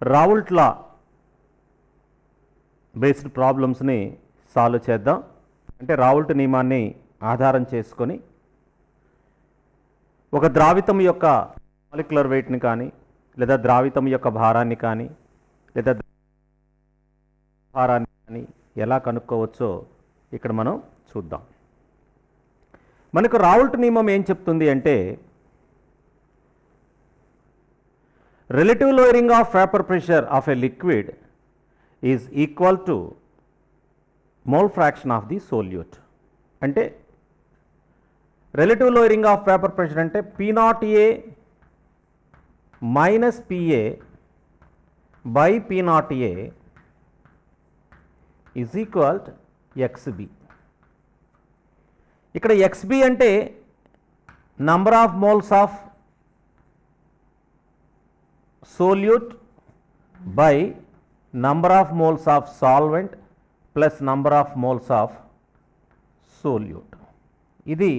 రావుల్ట్ లా based ప్రాబ్లమ్స్ని solve చేద్దాం. అంటే రావుల్ట్ నియమాన్ని ఆధారం చేసుకొని ఒక ద్రావితం యొక్క మాలిక్యులర్ వెయిట్ని కానీ లేదా ద్రావితం యొక్క భారాన్ని కానీ లేదా భారాన్ని కానీ ఎలా కనుక్కోవచ్చో ఇక్కడ మనం చూద్దాం. మనకు రావుల్ట్ నియమం ఏం చెప్తుంది అంటే relative lowering of vapor pressure of a liquid is equal to mole fraction of the solute. అంటే relative lowering of vapor pressure అంటే P0A minus PA by P0A is equal to XB. ఇక్కడ XB అంటే number of moles of solute by number of moles of solvent plus number of moles of solute. ఇది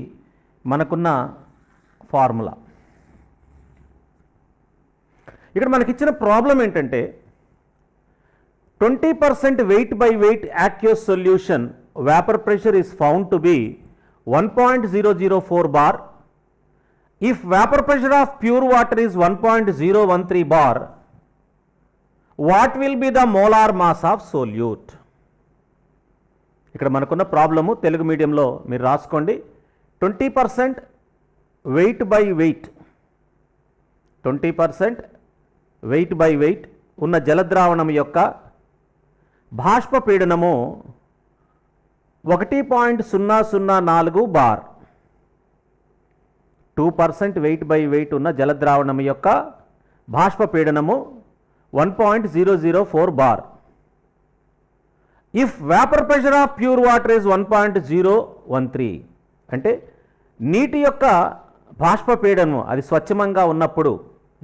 మనకున్న formula. ఇక్కడ మనకి ఇచ్చిన problem ఏంటంటే 20% weight by weight aqueous solution vapor pressure is found to be 1.004 bar. If vapor pressure of pure water is 1.013 bar, what will be the molar mass of solute? ఇక్కడ మనకున్న problem Telugu మీడియంలో మీరు రాసుకోండి. 20% wait by wait 20% wait by wait ఉన్న జలద్రావణం యొక్క బాష్ప పీడనము 1.004 bar. 2% weight by wait ఉన్న జలద్రావణం యొక్క బాష్ప పీడనము 1.004 bar. If vapour pressure of pure water is 1.013 అంటే నీటి యొక్క బాష్ప పీడనము అది స్వచ్ఛంగా ఉన్నప్పుడు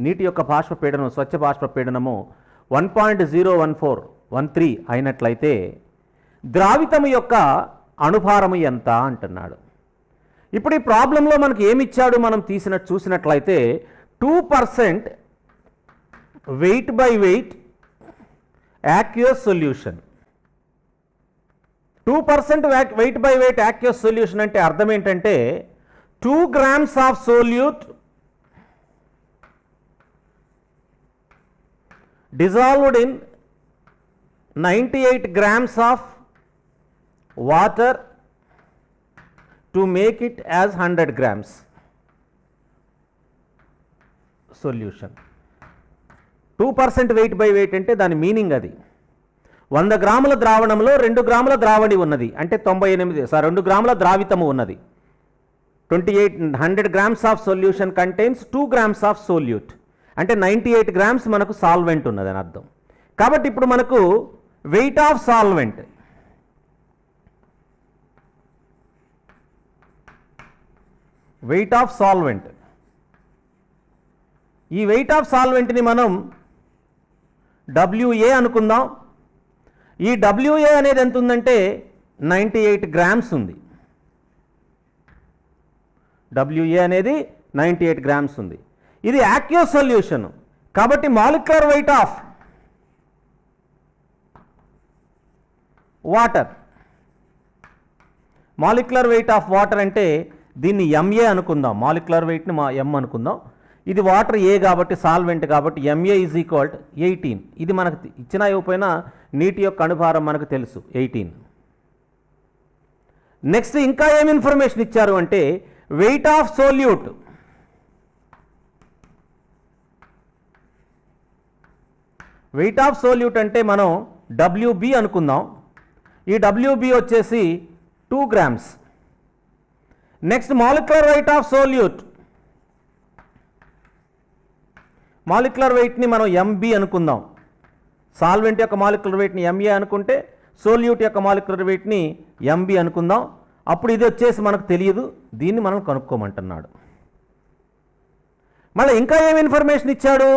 నీటి యొక్క బాష్ప పీడనం స్వచ్ఛ బాష్ప పీడనము 1.013 అయినట్లయితే ద్రావితము యొక్క అణుభారము ఎంత అంటున్నాడు. ఇప్పుడు ఈ ప్రాబ్లంలో మనకి ఏమి ఇచ్చాడు మనం చూసినట్లయితే 2% weight by weight aqueous solution. 2% weight by weight aqueous solution అంటే అర్థం ఏంటంటే 2 grams of solute dissolved in 98 grams of water to make it as 100 grams solution. 2% weight by weight అంటే దాని మీనింగ్ అది 100 గ్రాముల ద్రావణంలో 2 గ్రాముల ద్రావణి ఉన్నది అంటే 2 గ్రాముల ద్రావితము ఉన్నది. 100 grams of solution contains 2 grams of solute అంటే 98 grams మనకు సాల్వెంట్ ఉన్నది అని అర్థం. కాబట్టి ఇప్పుడు మనకు weight of solvent weight of solvent ఈ వెయిట్ ఆఫ్ సాల్వెంట్ని మనం WA అనుకుందాం. ఈ WA అనేది ఎంత ఉందంటే 98 grams ఉంది. WA అనేది 98 grams ఉంది. ఇది యాక్యూస్ సొల్యూషన్ కాబట్టి molecular weight of water molecular weight of water అంటే దీన్ని MA అనుకుందాం. మాలిక్యులర్ వెయిట్ని M అనుకుందాం. ఇది వాటర్ A కాబట్టి సాల్వెంట్ కాబట్టి MA ఈజ్ ఈక్వల్ 18. ఇది మనకు ఇచ్చినా ఇవ్వకపోయినా నీటి యొక్క అణుభారం మనకు తెలుసు 18. నెక్స్ట్ ఇంకా ఏమి ఇన్ఫర్మేషన్ ఇచ్చారు అంటే weight of solute weight of solute అంటే మనం WB అనుకుందాం. ఈ WB వచ్చేసి 2 grams. Next molecular weight of solute molecular వెయిట్ని మనం MB అనుకుందాం. సాల్వెంట్ యొక్క మాలిక్యులర్ వెయిట్ని MA అనుకుంటే సోల్యూట్ యొక్క మాలిక్యులర్ వెయిట్ని MB అనుకుందాం. అప్పుడు ఇది వచ్చేసి మనకు తెలియదు, దీన్ని మనం కనుక్కోమంటున్నాడు. మళ్ళీ ఇంకా ఏమి ఇన్ఫర్మేషన్ ఇచ్చాడు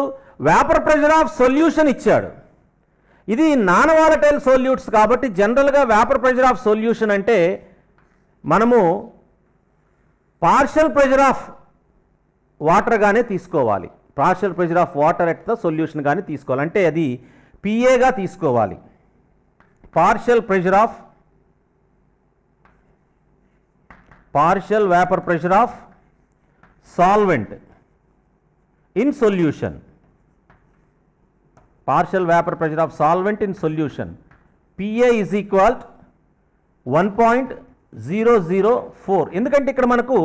వేపర్ ప్రెషర్ ఆఫ్ సొల్యూషన్ ఇచ్చాడు. ఇది నాన్ వాలటైల్ సోల్యూట్స్ కాబట్టి జనరల్గా వేపర్ ప్రెషర్ ఆఫ్ సొల్యూషన్ అంటే మనము పార్షియల్ ప్రెషర్ ఆఫ్ వాటర్గానే తీసుకోవాలి. Partial pressure of water at the solution కానీ తీసుకోవాలి. అంటే అది పిఏగా తీసుకోవాలి. Partial vapour pressure of solvent in solution. Partial vapour pressure of solvent in solution PA is equal 1.004. ఎందుకంటే ఇక్కడ మనకు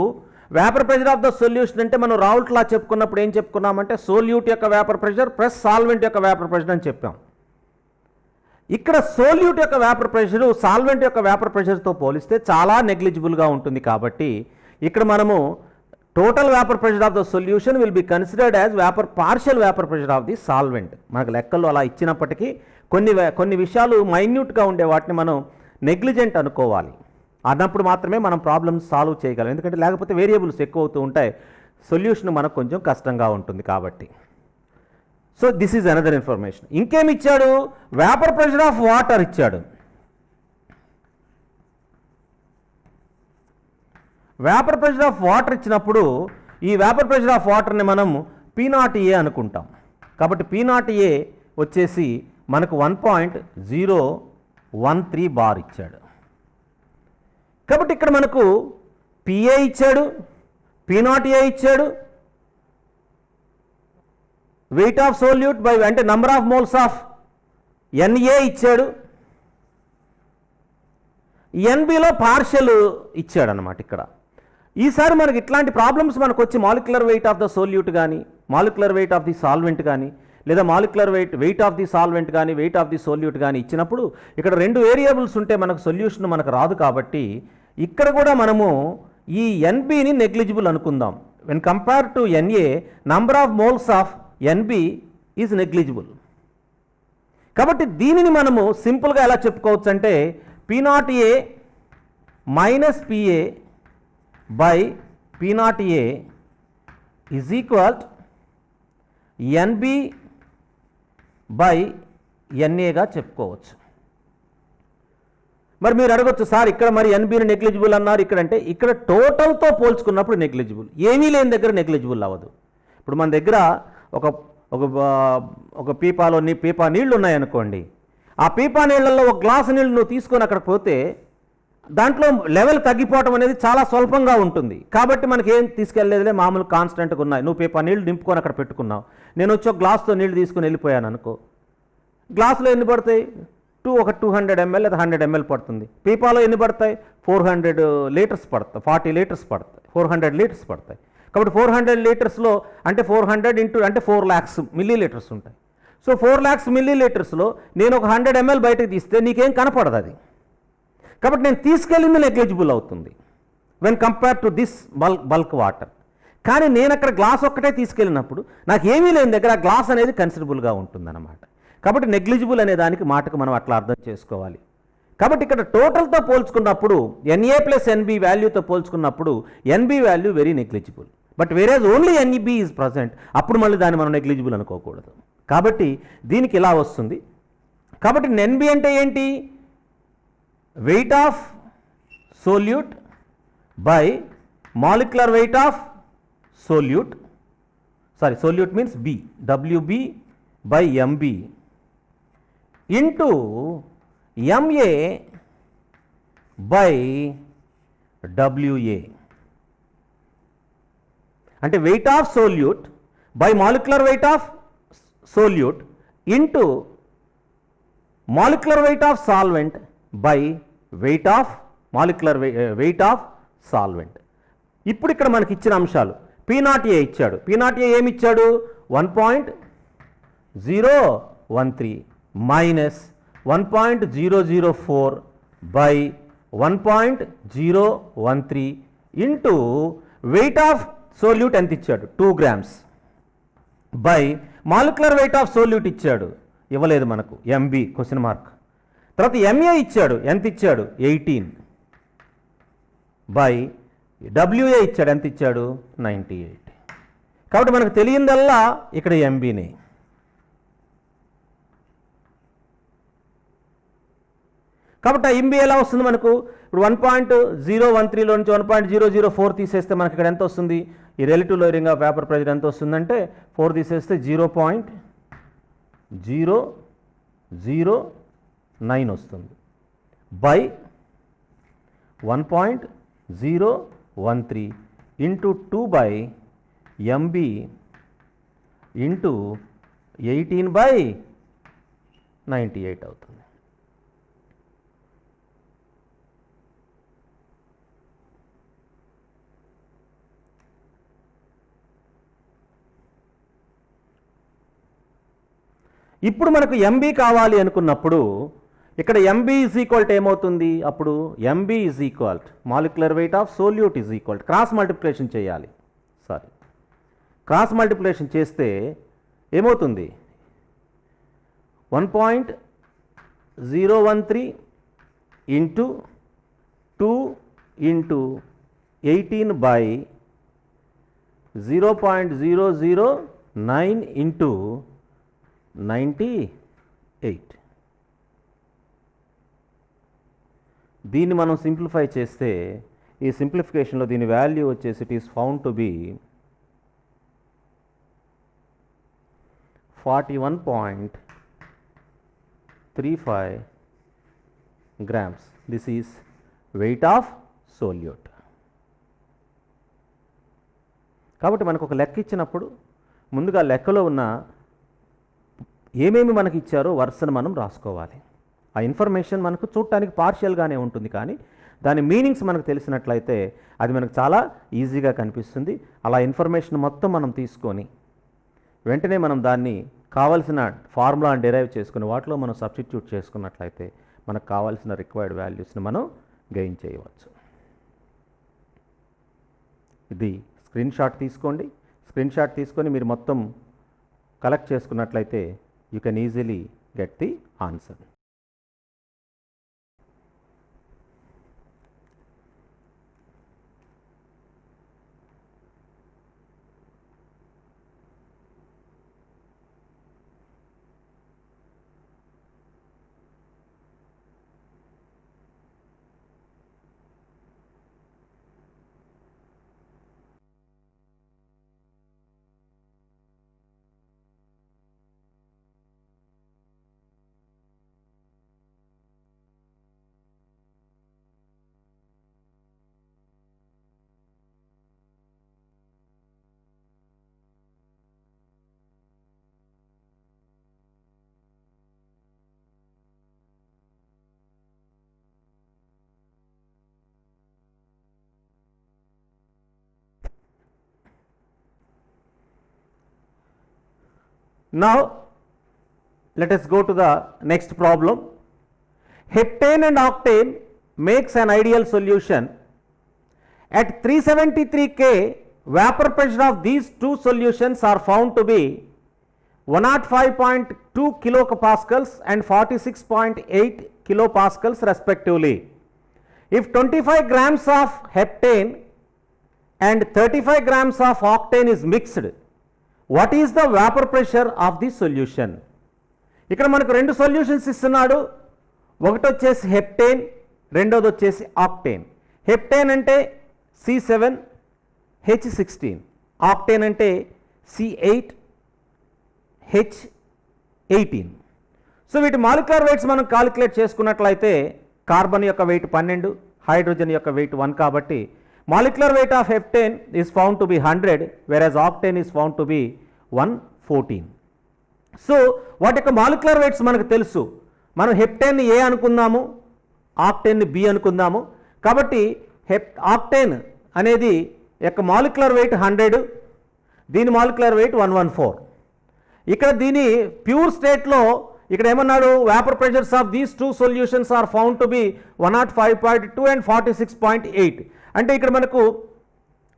vapour pressure of the solution అంటే మనం రావుల్ట్ లా చెప్పుకున్నప్పుడు ఏం చెప్పుకున్నామంటే సోల్యూట్ యొక్క వేపర్ ప్రెషర్ ప్లస్ సాల్వెంట్ యొక్క వేపర్ ప్రెషర్ అని చెప్పాం. ఇక్కడ సోల్యూట్ యొక్క వేపర్ ప్రెషరు సాల్వెంట్ యొక్క వేపర్ ప్రెషర్తో పోలిస్తే చాలా నెగ్లిజిబుల్గా ఉంటుంది. కాబట్టి ఇక్కడ మనము total vapour pressure of the solution will be considered as partial vapour pressure of the solvent. మనకు లెక్కల్లో అలా ఇచ్చినప్పటికీ కొన్ని విషయాలు మైన్యూట్గా ఉండే వాటిని మనం నెగ్లిజెంట్ అనుకోవాలి. అన్నప్పుడు మాత్రమే మనం ప్రాబ్లమ్స్ సాల్వ్ చేయగలం. ఎందుకంటే లేకపోతే వేరియబుల్స్ ఎక్కువ అవుతూ ఉంటాయి, సొల్యూషన్ మనకు కొంచెం కష్టంగా ఉంటుంది కాబట్టి. So this is another information. ఇంకేమి ఇచ్చాడు? వేపర్ ప్రెషర్ ఆఫ్ వాటర్ ఇచ్చాడు. వేపర్ ప్రెషర్ ఆఫ్ వాటర్ ఇచ్చినప్పుడు ఈ వేపర్ ప్రెషర్ ఆఫ్ వాటర్ని మనం P0A అనుకుంటాం. కాబట్టి P0A వచ్చేసి మనకు 1.013 బార్ ఇచ్చాడు. కాబట్టి ఇక్కడ మనకు PA ఇచ్చాడు, P0A ఇచ్చాడు, వెయిట్ ఆఫ్ సోల్యూట్ బై అంటే number of moles of NA ఇచ్చాడు, NBలో పార్షియల్ ఇచ్చాడు అన్నమాట. ఇక్కడ ఈసారి మనకి ఇట్లాంటి ప్రాబ్లమ్స్ మనకు వచ్చి molecular weight of the solute కానీ molecular weight of the solvent కానీ లేదా molecular weight of the solvent కానీ వెయిట్ ఆఫ్ ది సోల్యూట్ కానీ ఇచ్చినప్పుడు ఇక్కడ రెండు వేరియబుల్స్ ఉంటే మనకు సొల్యూషన్ మనకు రాదు. కాబట్టి ఇక్కడ కూడా మనము ఈ NBని నెగ్లిజిబుల్ అనుకుందాం. When compare to NA number of moles of NB is negligible. కాబట్టి దీనిని మనము సింపుల్గా ఎలా చెప్పుకోవచ్చు అంటే P0A minus PA by P0A is equal NB by NAగా చెప్పుకోవచ్చు. మరి మీరు అడగొచ్చు, సార్ ఇక్కడ మరి NBని నెగ్లిజిబుల్ అన్నారు ఇక్కడంటే, ఇక్కడ టోటల్తో పోల్చుకున్నప్పుడు నెగ్లిజిబుల్, ఏమీ లేని దగ్గర నెగ్లిజిబుల్ అవ్వదు. ఇప్పుడు మన దగ్గర ఒక పీపా నీళ్లు ఉన్నాయనుకోండి, ఆ పీపా నీళ్ళల్లో ఒక గ్లాసు నీళ్ళు నువ్వు తీసుకొని అక్కడ పోతే దాంట్లో లెవెల్ తగ్గిపోవటం అనేది చాలా స్వల్పంగా ఉంటుంది. కాబట్టి మనకి ఏం తీసుకెళ్ళలేదులే, మామూలు కాన్స్టెంట్గా ఉన్నాయి. నువ్వు పీపా నీళ్ళు నింపుకొని అక్కడ పెట్టుకున్నావు, నేను వచ్చి ఒక గ్లాస్తో నీళ్ళు తీసుకుని వెళ్ళిపోయాను అనుకో, గ్లాసులో ఎన్ని పడతాయి? ఒక 200 ml లేదా 100 ml పడుతుంది. పీపాలో ఎన్ని పడతాయి? 400 లీటర్స్ పడతాయి, 40 లీటర్స్ పడతాయి, 400 లీటర్స్ పడతాయి. కాబట్టి 400 లీటర్స్లో అంటే 400 ఇంటూ అంటే 4 lakhs మిల్లీలీటర్స్ ఉంటాయి. సో 4 lakhs మిల్లీలీటర్స్లో నేను ఒక 100 ml బయటకు తీస్తే నీకేం కనపడదు అది. కాబట్టి నేను తీసుకెళ్ళింది నెగ్లిజిబుల్ అవుతుంది when compare to this bulk water. కానీ నేను అక్కడ గ్లాస్ ఒక్కటే తీసుకెళ్ళినప్పుడు నాకు ఏమీ లేని దగ్గర ఆ గ్లాస్ అనేది కన్సిడరబుల్గా ఉంటుందన్నమాట. కాబట్టి నెగ్లిజిబుల్ అనే దానికి మాటకు మనం అట్లా అర్థం చేసుకోవాలి. కాబట్టి ఇక్కడ టోటల్తో పోల్చుకున్నప్పుడు NA ప్లస్ NB వాల్యూతో పోల్చుకున్నప్పుడు NB value very negligible. But whereas only NB is present, అప్పుడు మళ్ళీ దాన్ని మనం నెగ్లిజిబుల్ అనుకోకూడదు. కాబట్టి దీనికి ఇలా వస్తుంది. కాబట్టి NB అంటే ఏంటి? Wait of solute by molecular weight of solute, solute means B, WB by MB into MA by WA. అంటే weight of solute by molecular weight of solute into molecular weight of solvent by weight of molecular weight of solvent. ఇప్పుడు ఇక్కడ మనకి ఇచ్చిన అంశాలు P0A ఇచ్చాడు. P0A ఏమి ఇచ్చాడు? 1.013 minus 1.004 by 1.013 into wait of solute ఎంత ఇచ్చాడు? 2 grams by molecular weight of solute ఇచ్చాడు, ఇవ్వలేదు మనకు, MB క్వశ్చన్ మార్క్. తర్వాత MA ఇచ్చాడు, ఎంత ఇచ్చాడు? 18 బై WA ఇచ్చాడు, ఎంత ఇచ్చాడు? 98. కాబట్టి మనకు తెలియందల్లా ఇక్కడ MBనే. కాబట్టి ఆ ఎంబీ ఎలా వస్తుంది మనకు? ఇప్పుడు 1.013లో నుంచి 1.004 తీసేస్తే మనకి ఇక్కడ ఎంత వస్తుంది? ఈ relative lowering of vapour pressure ఎంత వస్తుందంటే 4 తీసేస్తే 0.009 వస్తుంది బై 1.013 ఇంటూ 2/MB ఇంటూ 18/98 అవుతుంది. ఇప్పుడు మనకు ఎంబీ కావాలి అనుకున్నప్పుడు ఇక్కడ ఎంబీ ఈజ్ ఈక్వల్ టు ఏమవుతుంది? అప్పుడు MB is equal molecular weight of solute is equal cross multiplication చేయాలి. క్రాస్ మల్టిప్లికేషన్ చేస్తే ఏమవుతుంది? 1.013 ఇంటూ 2 ఇంటూ 18/0.009 ఇంటూ 98. దీన్ని మనం సింప్లిఫై చేస్తే ఈ సింప్లిఫికేషన్లో దీని వాల్యూ వచ్చేసి it is found to B 41.35 grams. This is weight of solute. కాబట్టి మనకు ఒక లెక్క ఇచ్చినప్పుడు ముందుగా లెక్కలో ఉన్న ఏమేమి మనకి ఇచ్చారో వరుసను మనం రాసుకోవాలి. ఆ ఇన్ఫర్మేషన్ మనకు చూడటానికి పార్షియల్గానే ఉంటుంది, కానీ దాని మీనింగ్స్ మనకు తెలిసినట్లయితే అది మనకు చాలా ఈజీగా కనిపిస్తుంది. అలా ఇన్ఫర్మేషన్ మొత్తం మనం తీసుకొని వెంటనే మనం దాన్ని కావాల్సిన ఫార్ములాని డెరైవ్ చేసుకుని వాటిలో మనం సబ్స్టిట్యూట్ చేసుకున్నట్లయితే మనకు కావాల్సిన రిక్వైర్డ్ వాల్యూస్ని మనం గెయిన్ చేయవచ్చు. ఇది స్క్రీన్ షాట్ తీసుకోండి. స్క్రీన్ షాట్ తీసుకొని మీరు మొత్తం కలెక్ట్ చేసుకున్నట్లయితే you can easily get the answer. Now let us go to the next problem. Heptane and octane makes an ideal solution. At 373 K, vapor pressure of these two solutions are found to be 105.2 kilopascals and 46.8 kilopascals respectively. If 25 grams of heptane and 35 grams of octane is mixed, what is the vapor pressure of the solution? ఇక్కడ మనకు రెండు solutions ఇస్తున్నాడు. ఒకటి వచ్చేసి heptane, రెండోది వచ్చేసి octane. Heptane అంటే C7H16, octane అంటే C8H18. సో వీటి మాలిక్యులర్ వెయిట్స్ మనం కాలిక్యులేట్ చేసుకున్నట్లయితే కార్బన్ యొక్క వెయిట్ 12, హైడ్రోజన్ యొక్క వెయిట్ 1 కాబట్టి molecular weight of heptane is found to be 100, whereas octane is found to be 114. So వాటి యొక్క మాలిక్యులర్ వెయిట్స్ మనకు తెలుసు. మనం హెప్టేన్ ఏ అనుకుందాము, ఆక్టేన్ బి అనుకుందాము. కాబట్టి ఆక్టేన్ అనేది యొక్క మాలిక్యులర్ వెయిట్ 100, దీని మాలిక్యులర్ వెయిట్ 114. ఇక్కడ దీని ప్యూర్ స్టేట్లో ఇక్కడ ఏమన్నాడు? Vapour pressures of these two solutions are found to be 105.2 and 46.8. అంటే ఇక్కడ మనకు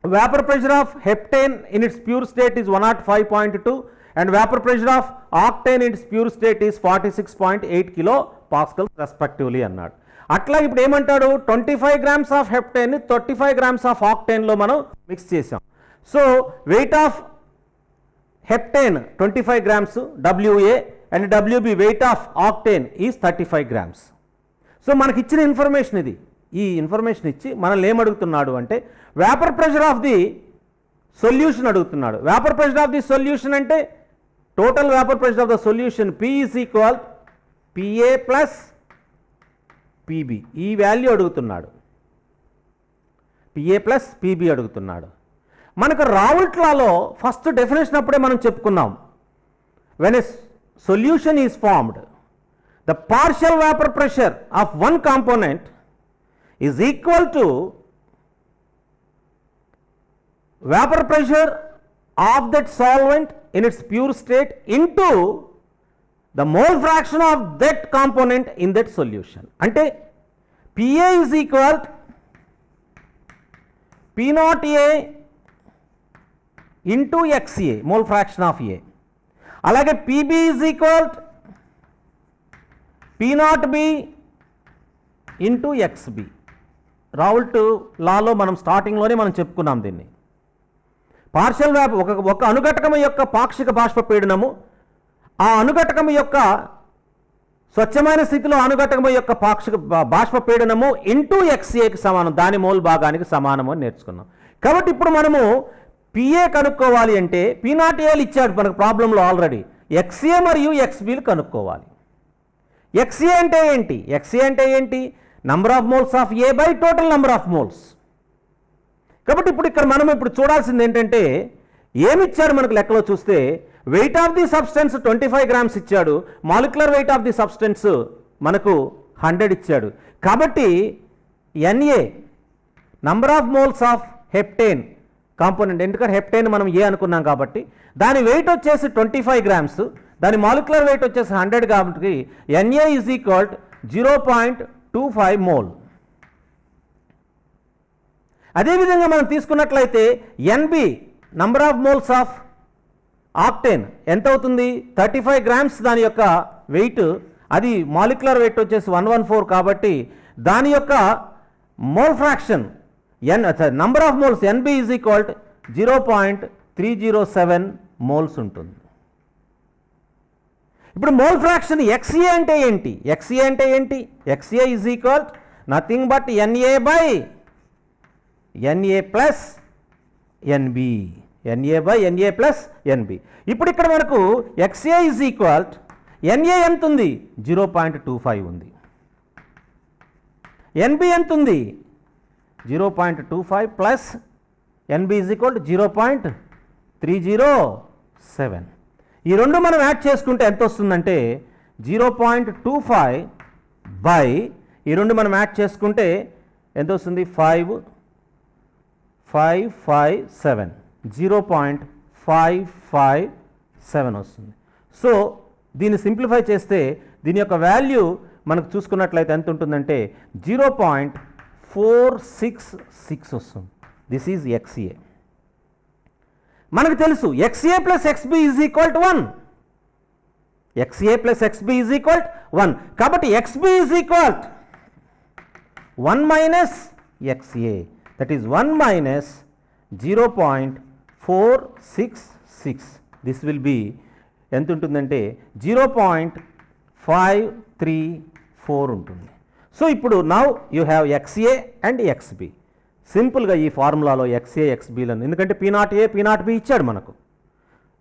vapour pressure of heptane in its pure state is 105.2 and vapour pressure of octane in its pure state is 46.8 kilopascals respectively అన్నాడు. అట్లా ఇప్పుడు ఏమంటాడు? 25 grams of heptane 35 grams of ఆక్టేన్లో మనం mix చేసాం. So weight of heptane 25 grams WA and WB weight of octane is 35 grams. So మనకి ఇచ్చిన information ఇది. ఈ ఇన్ఫర్మేషన్ ఇచ్చి మనల్ని ఏమడుగుతున్నాడు అంటే vapour pressure of the solution అడుగుతున్నాడు. Vapour pressure of the solution అంటే total vapour pressure of the solution P is equal PA plus PB. ఈ వాల్యూ అడుగుతున్నాడు. PA ప్లస్ PB అడుగుతున్నాడు. మనకు రావుల్ట్ లాలో ఫస్ట్ డెఫినేషన్ అప్పుడే మనం చెప్పుకున్నాం. When a solution is formed, the partial vapor pressure of one component is equal to vapor pressure of that solvent in its pure state into the mole fraction of that component in that solution. Ante PA is equal to P naught A into XA, mole fraction of A. అలాగే PB is equal to P naught B into XB. రావుల్ట్ లాలో మనం స్టార్టింగ్లోనే మనం చెప్పుకున్నాం దీన్ని. Partial ఒక అణుఘటకము యొక్క పాక్షిక బాష్పపీడనము, ఆ అణుఘటకము యొక్క స్వచ్ఛమైన స్థితిలో అణుఘటకము యొక్క పాక్షిక బాష్పపీడనము ఇంటూ XAకి సమానం, దాని మోల్ భాగానికి సమానము అని నేర్చుకున్నాం. కాబట్టి ఇప్పుడు మనము PA కనుక్కోవాలి అంటే P0Aలు ఇచ్చాడు మనకు ప్రాబ్లంలో ఆల్రెడీ. XA మరియు XBలు కనుక్కోవాలి. XA అంటే ఏంటి? XA అంటే ఏంటి? Number of moles of A by total number of moles. కాబట్టి ఇప్పుడు ఇక్కడ మనం ఇప్పుడు చూడాల్సింది ఏంటంటే ఏమి ఇచ్చాడు మనకు లెక్కలో చూస్తే wait of the substance 25 grams ఇచ్చాడు, molecular weight of the substance మనకు 100 ఇచ్చాడు. కాబట్టి NA number of moles of heptane component, ఎందుకంటే హెప్టేన్ మనం ఏ అనుకున్నాం కాబట్టి దాని వెయిట్ వచ్చేసి 25 grams, దాని మాలిక్యులర్ వెయిట్ వచ్చేసి 100 కాబట్టి NA ఈజ్ ఈక్వల్ 0.25 మోల్. అదేవిధంగా మనం తీసుకున్నట్లయితే NB number of moles of octane ఎంత అవుతుంది? 35 grams దాని యొక్క వెయిట్, అది మాలిక్యులర్ వెయిట్ వచ్చేసి 114 కాబట్టి దాని యొక్క mole fraction number of moles NB is equal 0.307 moles ఉంటుంది. ఇప్పుడు మోల్ ఫ్రాక్షన్ XA అంటే ఏంటి? XA అంటే ఏంటి? XA is equal nothing but NA by NA plus NB. NA by NA plus NB. ఇప్పుడు ఇక్కడ మనకు XA ఈజ్ ఈక్వల్ NA ఎంత ఉంది? 0.25 ఉంది. NB ఎంత ఉంది? 0.25 ప్లస్ NB ఈజ్ ఈక్వల్ 0.307. ఈ రెండు మనం యాడ్ చేసుకుంటే ఎంత వస్తుందంటే 0.25 బై ఈ రెండు మనం యాడ్ చేసుకుంటే ఎంత వస్తుంది? 557, 0.557 వస్తుంది. సో దీన్ని సింప్లిఫై చేస్తే దీని యొక్క వాల్యూ మనకు చూసుకున్నట్లయితే ఎంత ఉంటుందంటే 0.466 వస్తుంది. This is XA. మనకు తెలుసు XA plus XB is equal to 1. XA plus XB is equal 1. కాబట్టి XB is equal 1 minus XA, that is 1 minus 0.466. This will be ఎంత ఉంటుందంటే 0.534 ఉంటుంది. సో ఇప్పుడు now you have XA and XB. సింపుల్గా ఈ ఫార్ములాలో XA XBలను, ఎందుకంటే P0A P0B ఇచ్చాడు మనకు,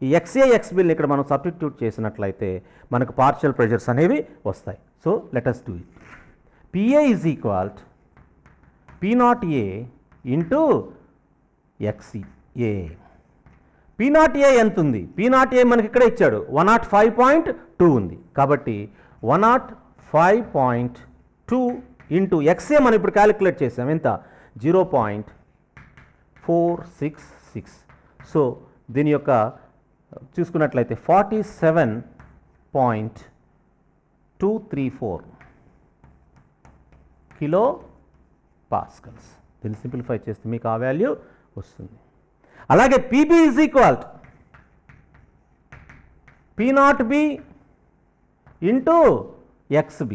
ఈ XA XBలను ఇక్కడ మనం సబ్స్టిట్యూట్ చేసినట్లయితే మనకు పార్షియల్ ప్రెషర్స్ అనేవి వస్తాయి. So let us do it. PA is equal P0A into XA. P0A ఎంత ఉంది? P0A మనకి ఇక్కడ ఇచ్చాడు 105.2 ఉంది. కాబట్టి 105.2 ఇంటూ XA మనం ఇప్పుడు క్యాలిక్యులేట్ చేసాం ఎంత? 0.466. సో దీని యొక్క చూసుకున్నట్లయితే 47.234 కిలో పాస్కల్స్. దీన్ని సింప్లిఫై చేస్తే మీకు ఆ వాల్యూ వస్తుంది. అలాగే PB is equal P0B into XB.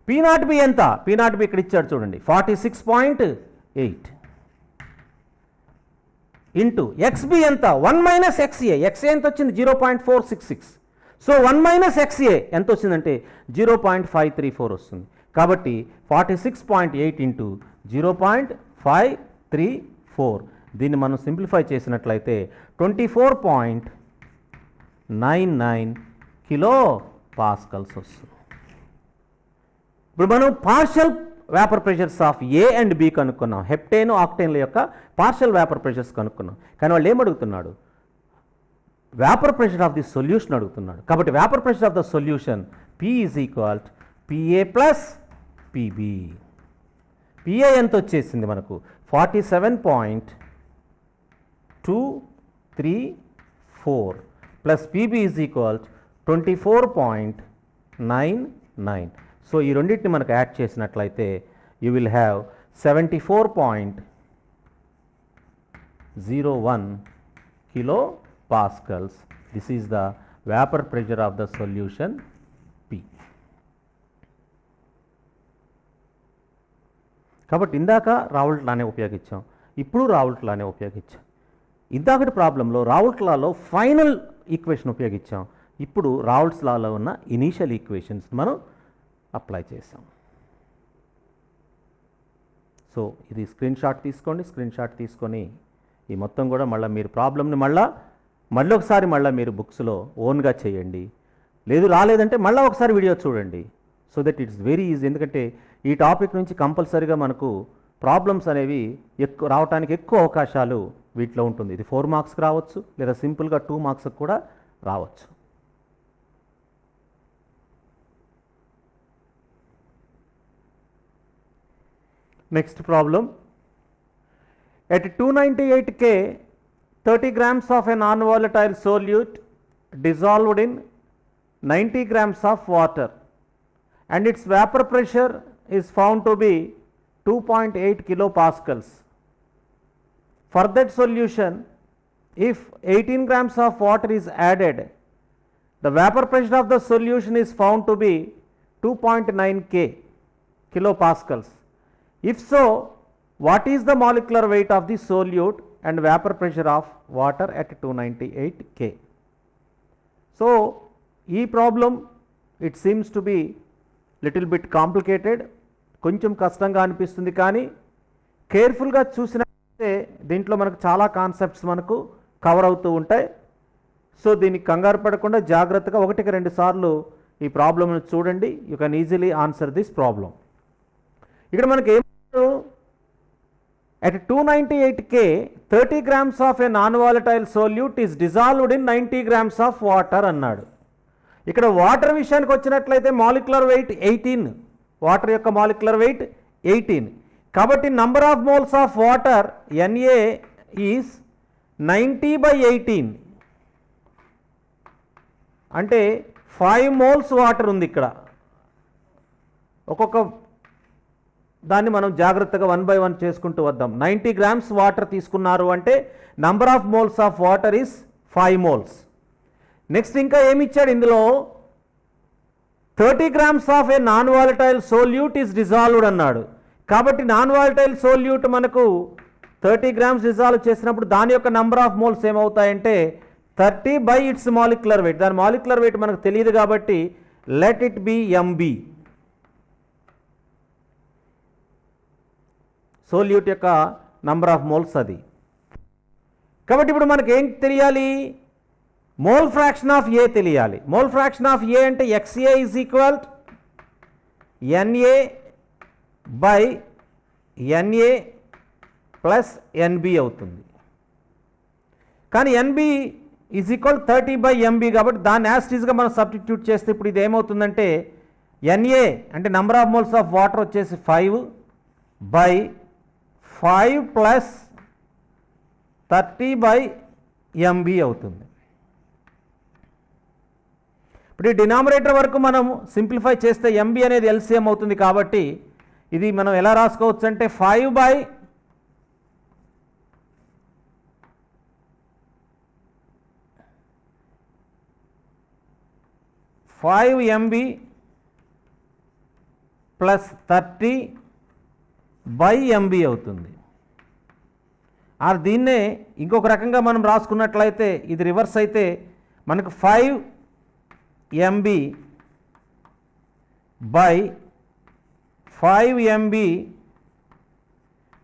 P0B ఎంత? P0B ఇక్కడ ఇచ్చాడు చూడండి 46.8 ఇంటూ XB ఎంత? 1 మైనస్ XA. XA ఎంత వచ్చింది? 0.466. సో 1 మైనస్ ఎక్స్ఏ ఎంత వచ్చిందంటే 0.534 వస్తుంది. కాబట్టి 46.8 ఇంటూ 0.534, దీన్ని మనం సింప్లిఫై చేసినట్లయితే 24.99 కిలో పాస్కల్స్ వస్తుంది. ఇప్పుడు మనం partial vapour pressures of A and B కనుక్కున్నాం. హెప్టేన్ ఆక్టేన్ల యొక్క పార్షియల్ వేపర్ ప్రెషర్స్ కనుక్కున్నాం. కానీ వాళ్ళు ఏమడుగుతున్నాడు? Vapour pressure of the solution అడుగుతున్నాడు. కాబట్టి vapour pressure of the solution P is equal PA plus PB. PA ఎంత వచ్చేసింది మనకు? 47.234 plus PB is equal 24.99. So ఈ రెండింటిని మనకు యాడ్ చేసినట్లయితే you will have 74.01 kilo pascals. This is the vapour pressure of the solution P. కాబట్టి ఇందాక రావుల్ట్ లానే ఉపయోగించాం, ఇప్పుడు రావుల్ట్ లానే ఉపయోగించాం. ఇందాకటి ప్రాబ్లంలో రావుల్ట్ లాలో ఫైనల్ ఈక్వేషన్ ఉపయోగించాం, ఇప్పుడు రావుల్ట్స్ లాలో ఉన్న ఇనీషియల్ ఈక్వేషన్స్ మనం అప్లై చేసాం. సో ఇది స్క్రీన్ షాట్ తీసుకోండి. స్క్రీన్ షాట్ తీసుకొని ఈ మొత్తం కూడా మళ్ళీ మీరు ప్రాబ్లమ్ని మళ్ళీ ఒకసారి మీరు బుక్స్లో ఓన్గా చేయండి. లేదు రాలేదంటే మళ్ళీ ఒకసారి వీడియో చూడండి. So that it's very easy. ఎందుకంటే ఈ టాపిక్ నుంచి కంపల్సరీగా మనకు ప్రాబ్లమ్స్ అనేవి రావడానికి ఎక్కువ అవకాశాలు వీటిలో ఉంటుంది. ఇది 4 మార్క్స్కి రావచ్చు, లేదా సింపుల్గా 2 మార్క్స్కి కూడా రావచ్చు. Next problem. At 298 K, 30 grams of a non-volatile solute dissolved in 90 grams of water and its vapor pressure is found to be 2.8 kilopascals. For that solution, if 18 grams of water is added, the vapor pressure of the solution is found to be 2.9 kilopascals. If so, what is the molecular weight of the solute and vapor pressure of water at 298 K? So, ఈ problem it seems to be little bit complicated. కొంచెం కష్టంగా అనిపిస్తుంది, కానీ కేర్ఫుల్గా చూసినట్లయితే దీంట్లో మనకు చాలా కాన్సెప్ట్స్ మనకు కవర్ అవుతూ ఉంటాయి. సో దీనికి కంగారు పడకుండా జాగ్రత్తగా 1-2 సార్లు ఈ ప్రాబ్లమ్ను చూడండి. You can easily answer this problem. ఇక్కడ మనకి ఏమంటారు? At 298 K, 30 grams of a non-volatile solute is dissolved in 90 grams of water అన్నాడు. ఇక్కడ వాటర్ విషయానికి వచ్చినట్లయితే మాలిక్యులర్ వెయిట్ 18, వాటర్ యొక్క మాలిక్యులర్ వెయిట్ 18. కాబట్టి number of moles of water Na is 90/18, అంటే 5 మోల్స్ వాటర్ ఉంది ఇక్కడ. ఒక్కొక్క దాన్ని మనం జాగ్రత్తగా 1 by 1 చేసుకుంటూ వద్దాం. 90 grams వాటర్ తీసుకున్నారు అంటే number of moles of water is 5 moles. Next ఇంకా ఏమి ఇచ్చాడు ఇందులో? 30 grams of A non volatile solute is dissolved అన్నాడు. కాబట్టి నాన్ వాలటైల్ సోల్యూట్ మనకు 30 grams డిజాల్వ్ చేసినప్పుడు దాని యొక్క నంబర్ ఆఫ్ మోల్స్ ఏమవుతాయంటే 30 by ఇట్స్ మాలిక్యులర్ వెయిట్. దాని మాలిక్యులర్ వెయిట్ మనకు తెలియదు కాబట్టి let it be MB. Solute యొక్క నంబర్ ఆఫ్ మోల్స్ అది. కాబట్టి ఇప్పుడు మనకి ఏం తెలియాలి? మోల్ ఫ్రాక్షన్ ఆఫ్ ఏ తెలియాలి. మోల్ ఫ్రాక్షన్ ఆఫ్ ఏ అంటే XA is equal NA by NA plus NB అవుతుంది. కానీ NB ఈజ్ ఈక్వల్ 30/MB కాబట్టి దాన్ని యాస్టీస్గా మనం సబ్స్టిట్యూట్ చేస్తే ఇప్పుడు ఇది ఏమవుతుందంటే NA అంటే number of moles of water వచ్చేసి 5/5 ప్లస్ 30/MB అవుతుంది. ఇప్పుడు ఈ డినామినేటర్ వరకు మనం సింప్లిఫై చేస్తే MB అనేది LCM అవుతుంది. కాబట్టి ఇది మనం ఎలా రాసుకోవచ్చు అంటే 5/MB ప్లస్ 30/MB అవుతుంది. దీన్నే ఇంకొక రకంగా మనం రాసుకున్నట్లయితే ఇది రివర్స్ అయితే మనకు 5 MB by 5 MB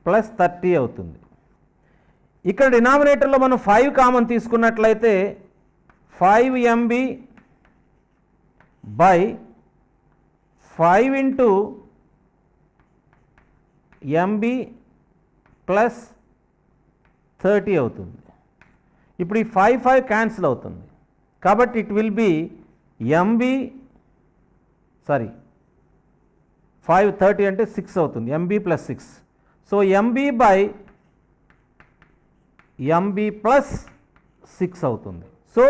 ప్లస్ 30 అవుతుంది. ఇక్కడ డినామినేటర్లో మనం 5 కామన్ తీసుకున్నట్లయితే 5 MB by 5 into MB plus 30 అవుతుంది. ఇప్పుడు ఈ 5 క్యాన్సిల్ అవుతుంది కాబట్టి ఇట్ విల్ బి MB 5 30 అంటే 6 అవుతుంది, MB plus 6. So MB by MB plus 6 అవుతుంది. So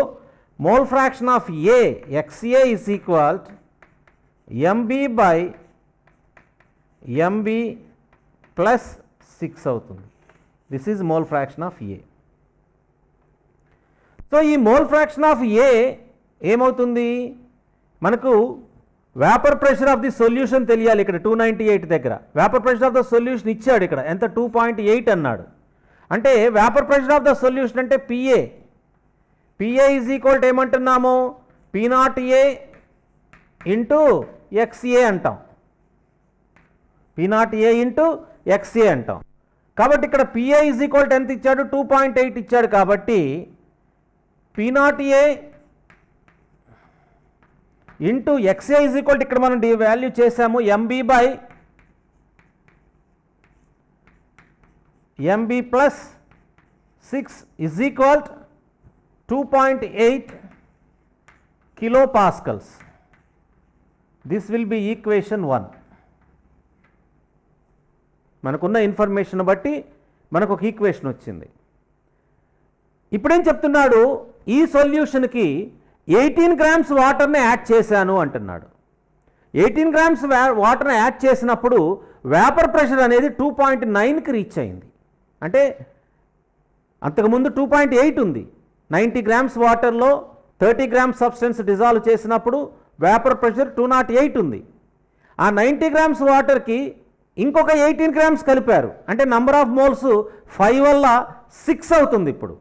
mole fraction of A XA is equal MB by MB plus 6 అవుతుంది. This is mole fraction of A. So ఈ mole fraction of A ఏమవుతుంది, మనకు vapour pressure of the solution తెలియాలి. ఇక్కడ 298 దగ్గర vapour pressure of the solution ఇచ్చాడు, ఇక్కడ ఎంత 2.8 అన్నాడు. అంటే vapour pressure of the solution అంటే PA is equal to ఏమంటున్నాము, P0A into XA అంటాం, P0A ఇంటూ XA అంటాం. కాబట్టి ఇక్కడ PA ఈజ్ ఈక్వల్ టు ఎంత ఇచ్చాడు, 2.8 ఇచ్చాడు. కాబట్టి P0A into XA is equal to ఇక్కడ మనం వాల్యూ చేసాము MB by MB plus 6 is equal 2.8 kilo pascals. This will be equation 1. మనకున్న ఇన్ఫర్మేషన్ బట్టి మనకు ఒక ఈక్వేషన్ వచ్చింది. ఇప్పుడేం చెప్తున్నాడు, ఈ సొల్యూషన్కి 18 గ్రామ్స్ వాటర్ని యాడ్ చేశాను అంటున్నాడు. 18 గ్రామ్స్ వాటర్ని యాడ్ చేసినప్పుడు వేపర్ ప్రెషర్ అనేది 2.9కి రీచ్ అయింది. అంటే అంతకుముందు 2.8 ఉంది. 90 గ్రామ్స్ వాటర్లో 30 గ్రామ్స్ సబ్స్టెన్స్ డిజాల్వ్ చేసినప్పుడు వేపర్ ప్రెషర్ 208 ఉంది. ఆ 90 గ్రామ్స్ వాటర్కి ఇంకొక 18 గ్రామ్స్ కలిపారు, అంటే నంబర్ ఆఫ్ మోల్స్ 5 వల్ల 6 అవుతుంది ఇప్పుడు.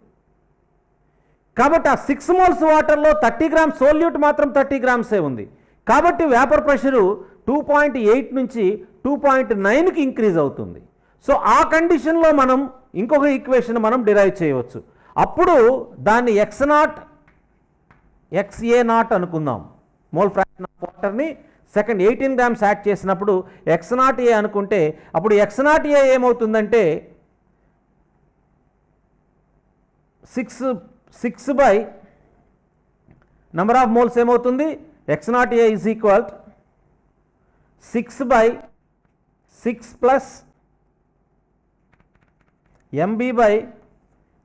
కాబట్టి ఆ 6 మోల్స్ వాటర్లో 30 గ్రామ్స్ సోల్యూట్ మాత్రం 30 గ్రామ్సే ఉంది. కాబట్టి వేపర్ ప్రెషరు 2.8 నుంచి 2.9కి ఇంక్రీజ్ అవుతుంది. సో ఆ కండిషన్లో మనం ఇంకొక ఈక్వేషన్ మనం డిరైవ్ చేయవచ్చు. అప్పుడు దాన్ని X0 XA0 అనుకుందాం. మోల్ ఫ్రాక్షన్ ఆఫ్ వాటర్ని సెకండ్ 18 గ్రామ్స్ యాడ్ చేసినప్పుడు X0A అనుకుంటే అప్పుడు X0A ఏమవుతుందంటే 6 బై నంబర్ ఆఫ్ మోల్స్ ఏమవుతుంది, X0A is equal 6 by 6 plus MB by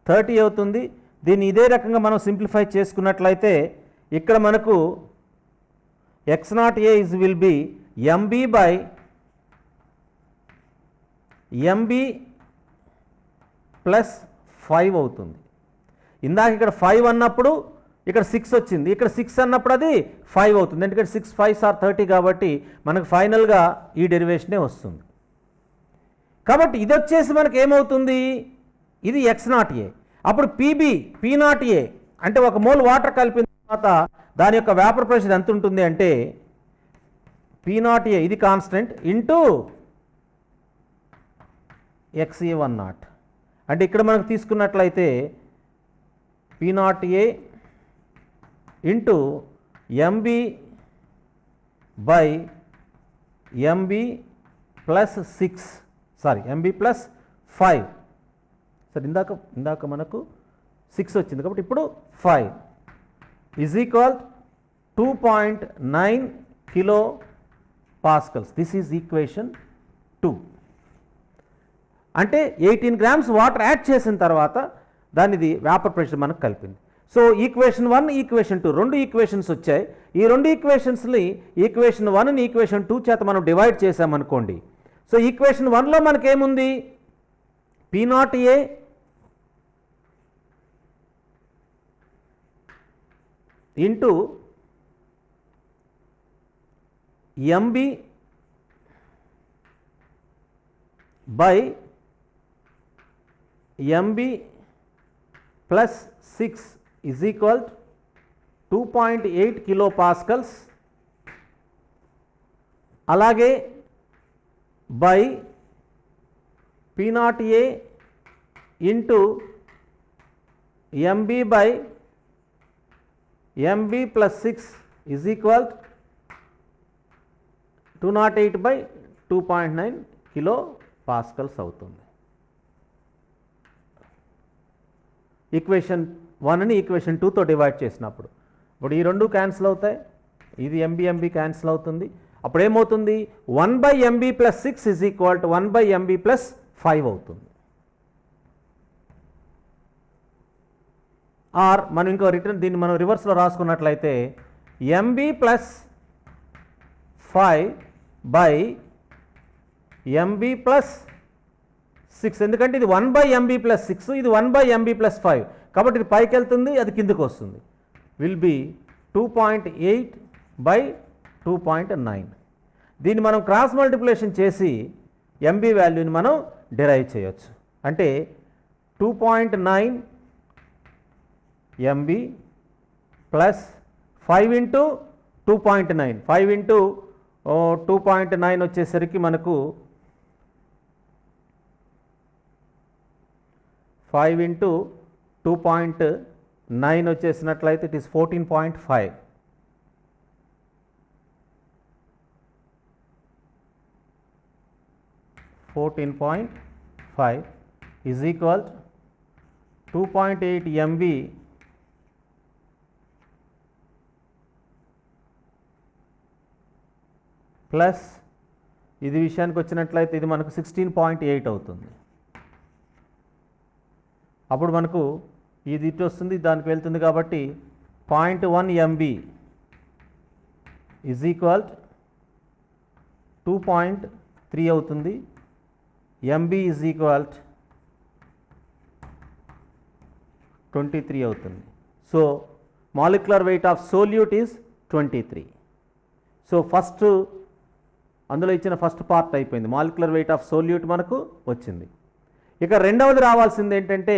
30 అవుతుంది. దీన్ని ఇదే రకంగా మనం సింప్లిఫై చేసుకున్నట్లయితే ఇక్కడ మనకు X0A will be MB by MB plus 5 అవుతుంది. ఇందాక ఇక్కడ 5 అన్నప్పుడు ఇక్కడ 6 వచ్చింది, ఇక్కడ 6 అన్నప్పుడు అది 5 అవుతుంది. ఎందుకంటే 6 5s are 30 కాబట్టి మనకు ఫైనల్గా ఈ డెరివేషనే వస్తుంది. కాబట్టి ఇది వచ్చేసి మనకి ఏమవుతుంది, ఇది X0A. అప్పుడు P0A అంటే ఒక మోల్ వాటర్ కలిపిన తర్వాత దాని యొక్క వేపర్ ప్రెషర్ ఎంత ఉంటుంది అంటే P0A ఇది కాన్స్టెంట్ ఇంటూ XA10. అంటే ఇక్కడ మనకు తీసుకున్నట్లయితే P0A into MB by MB plus 6 MB plus 5. సరే ఇందాక మనకు 6 వచ్చింది కాబట్టి ఇప్పుడు 5 is equal 2.9 kilo pascals. This is equation 2. అంటే 18 గ్రామ్స్ వాటర్ యాడ్ చేసిన తర్వాత దానిది వేపర్ ప్రెషర్ మనకు కలిపింది. సో ఈక్వేషన్ 1 ఈక్వేషన్ 2 రెండు ఈక్వేషన్స్ వచ్చాయి. ఈ రెండు ఈక్వేషన్స్ని ఈక్వేషన్ 1ని ఈక్వేషన్ 2 చేత మనం డివైడ్ చేసామనుకోండి. సో ఈక్వేషన్ 1లో మనకేముంది, P0A into MB by MB plus 6 is equal 2.8 kilo pascals, అలాగే by P0A into MB by MB plus 6 is equal 208 by 2.9 kilo pascals అవుతుంది. ఈక్వేషన్ 1ని ఈక్వేషన్ 2తో డివైడ్ చేసినప్పుడు ఇప్పుడు ఈ రెండు క్యాన్సిల్ అవుతాయి, ఇది MB క్యాన్సిల్ అవుతుంది. అప్పుడు ఏమవుతుంది, 1/MB plus 6 is equal to 1/MB plus 5 అవుతుంది. ఆర్ మనం ఇంకో దీన్ని మనం రివర్స్లో రాసుకున్నట్లయితే MB plus 5 by MB plus 6, ఎందుకంటే ఇది 1/MB ప్లస్ 6, ఇది 1/MB ప్లస్ 5, కాబట్టి ఇది పైకి వెళ్తుంది, అది కిందకు వస్తుంది. Will be 2.8 by 2.9. దీన్ని మనం క్రాస్ మల్టిప్లికేషన్ చేసి MB వాల్యూని మనం డిరైవ్ చేయొచ్చు. అంటే 2.9 MB ప్లస్ 5 ఇంటూ 2.9, 5 ఇంటూ 2.9 వచ్చేసరికి మనకు 5 ఇంటూ 2.9 వచ్చేసినట్లయితే it is 14.5. 14.5 is equal to 2.8 MB plus ఇది విషయానికి వచ్చినట్లయితే ఇది మనకు 16.8 అవుతుంది. అప్పుడు మనకు ఇది ఇటు వస్తుంది, దానికి వెళ్తుంది, కాబట్టి 0.1 MB ఈజ్ ఈక్వల్ 2.3 అవుతుంది. MB ఈజ్ ఈక్వల్ 23 అవుతుంది. So molecular weight of solute is 23. So first అందులో ఇచ్చిన ఫస్ట్ పార్ట్ అయిపోయింది, మాలిక్యులర్ వెయిట్ ఆఫ్ సోల్యూట్ మనకు వచ్చింది. ఇక రెండవది రావాల్సింది ఏంటంటే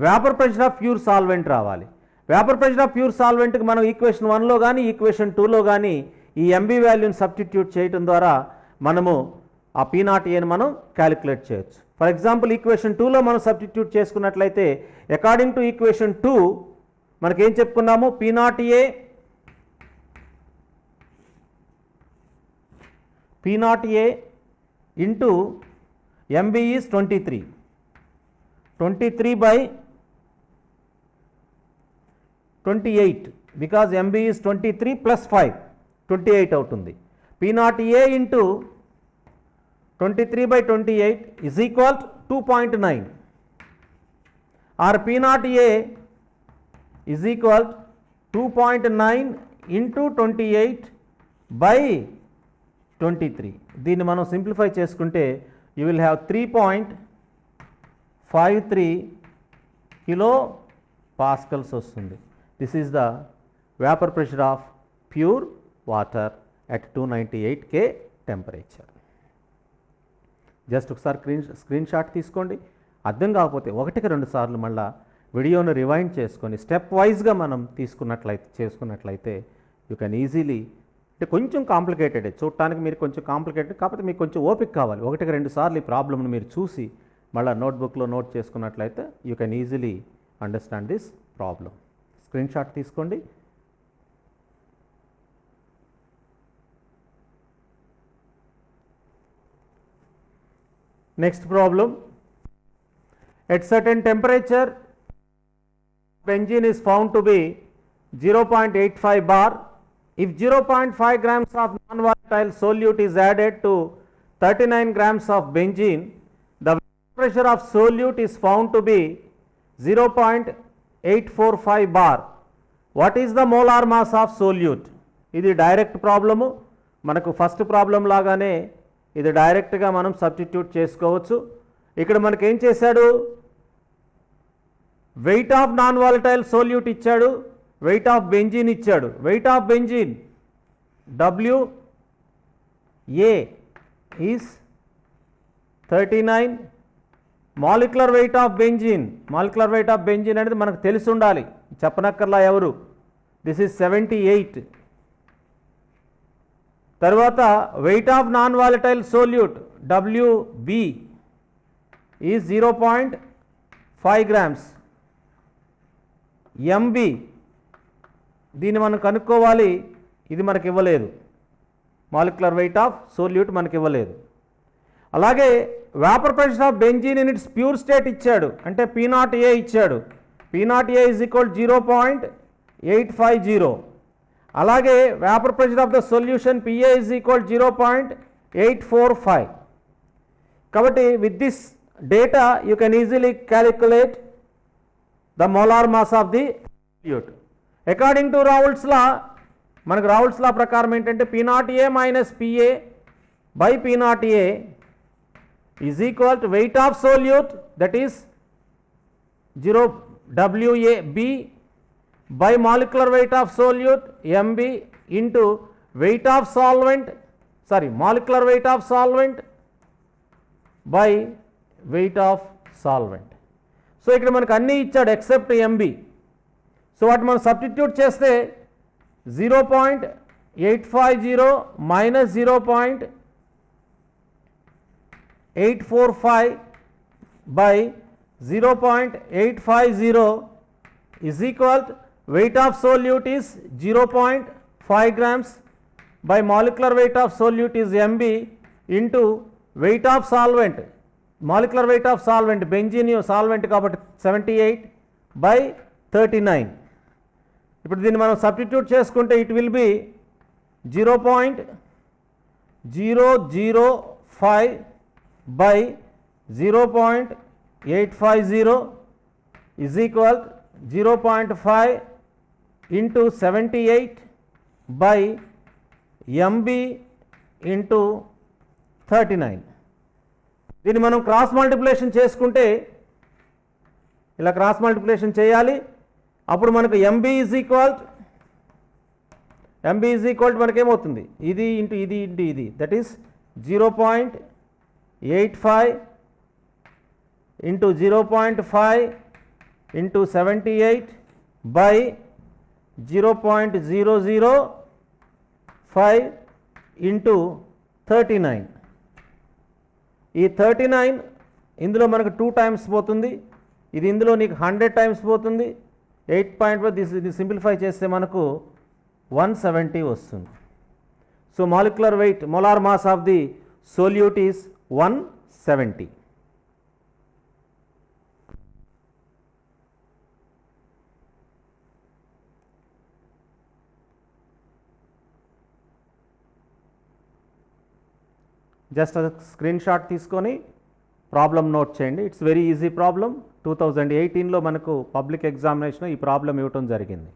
vapour pressure of pure solvent రావాలి. వేపర్ ప్రెషర్ ఆఫ్ ప్యూర్ సాల్వెంట్కి మనం ఈక్వేషన్ 1లో కానీ ఈక్వేషన్ 2లో కానీ ఈ MB వాల్యూని సబ్స్టిట్యూట్ చేయడం ద్వారా మనము ఆ P0Aని మనం క్యాలిక్యులేట్ చేయొచ్చు. ఫర్ ఎగ్జాంపుల్ ఈక్వేషన్ 2లో మనం సబ్స్టిట్యూట్ చేసుకున్నట్లయితే అకార్డింగ్ టు ఈక్వేషన్ 2 మనకేం చెప్పుకున్నాము, P0A into MB is 23, 23 by 28, because MB is 23 plus 5, 28 అవుతుంది. P0A into 23 by 28 is equal 2.9, or P0A is equal 2.9 into 28 by 23. దీన్ని మనం సింప్లిఫై చేసుకుంటే you will have 3.53 kilo pascals వస్తుంది. This is the vapour pressure of pure water at 298 K temperature. Just ఒకసారి screenshot తీసుకోండి. అర్థం కాకపోతే 1-2 సార్లు మళ్ళీ వీడియోను రివైండ్ చేసుకొని స్టెప్ వైజ్గా మనం చేసుకున్నట్లయితే యూ కెన్ ఈజీలీ, అంటే కొంచెం కాంప్లికేటెడ్, చూడటానికి మీరు కొంచెం కాంప్లికేటెడ్, కాకపోతే మీకు కొంచెం ఓపిక కావాలి. 1-2 సార్లు ఈ ప్రాబ్లమ్ని మీరు చూసి మళ్ళీ నోట్బుక్లో నోట్ చేసుకున్నట్లయితే you can easily understand this problem. Screenshot తీసుకోండి. Next problem, at certain temperature benzene is found to be 0.85 bar. If 0.5 grams of non-volatile solute is added to 39 grams of benzene, the pressure of solute is found to be 0.845 bar. What is the molar mass of solute? ఇది direct problem, మనకు first problem లాగానే ఇది డైరెక్ట్గా మనం substitute చేసుకోవచ్చు. ఇక్కడ మనకి ఏం చేశాడు, weight of non volatile solute ఇచ్చాడు, వెయిట్ ఆఫ్ బెంజీన్ ఇచ్చాడు. Weight of benzene WA is 39. Molecular weight of benzene అనేది మనకు తెలిసి ఉండాలి, చెప్పనక్కర్లా ఎవరు. This is 78. తర్వాత weight of non volatile solute WB is 0.5 grams. MB దీన్ని మనం కనుక్కోవాలి, ఇది మనకి ఇవ్వలేదు, మాలిక్యులర్ వెయిట్ ఆఫ్ సోల్యూట్ మనకి ఇవ్వలేదు. అలాగే vapour pressure of benzene in its pure state ఇచ్చాడు, అంటే P0A ఇచ్చాడు. P0A is equal 0.850. అలాగే vapour pressure of the solution PA is equal 0.845. కాబట్టి with this data you can easily calculate the molar mass of the solute. According to Raoult's law, మనకు Raoult's law ప్రకారం ఏంటంటే P0A minus PA by P0A is equal to weight of solute, that is 0 WAB by molecular weight of solute MB into weight of solvent, molecular weight of solvent by weight of solvent. So ఇక్కడ మనకు అన్నీ ఇచ్చాడు except MB. So వాటి మనం substitute చేస్తే 0.850 minus 0.845 by 0.850 is equal to weight of solute is 0.5 grams by molecular weight of solute is MB into weight of solvent, molecular weight of solvent benzene solvent కాబట్టి 78 by 39. ఇప్పుడు దీన్ని మనం substitute చేసుకుంటే it will be 0.005 by 0.850 is equal 0.5 into 78 by MB into 39. దీన్ని మనం cross multiplication చేసుకుంటే, ఇలా cross multiplication చేయాలి. అప్పుడు మనకు MB ఈజ్ ఈక్వల్ మనకేమవుతుంది, ఇది ఇంటూ ఇది ఇంటూ ఇది, that is 0.85 into 0.5 into 78 by 0.005 into 39. ఈ 39 ఇందులో మనకు 2 times పోతుంది, ఇది ఇందులో నీకు 100 times పోతుంది. 8.5 ఇది సింప్లిఫై చేస్తే మనకు 170 వస్తుంది. So molecular weight, molar mass of the solute is 170. Just screenshot తీసుకొని ప్రాబ్లం నోట్ చేయండి. It's very easy problem. 2018లో మనకు పబ్లిక్ ఎగ్జామినేషన్ ఈ ప్రాబ్లం ఇవ్వటం జరిగింది.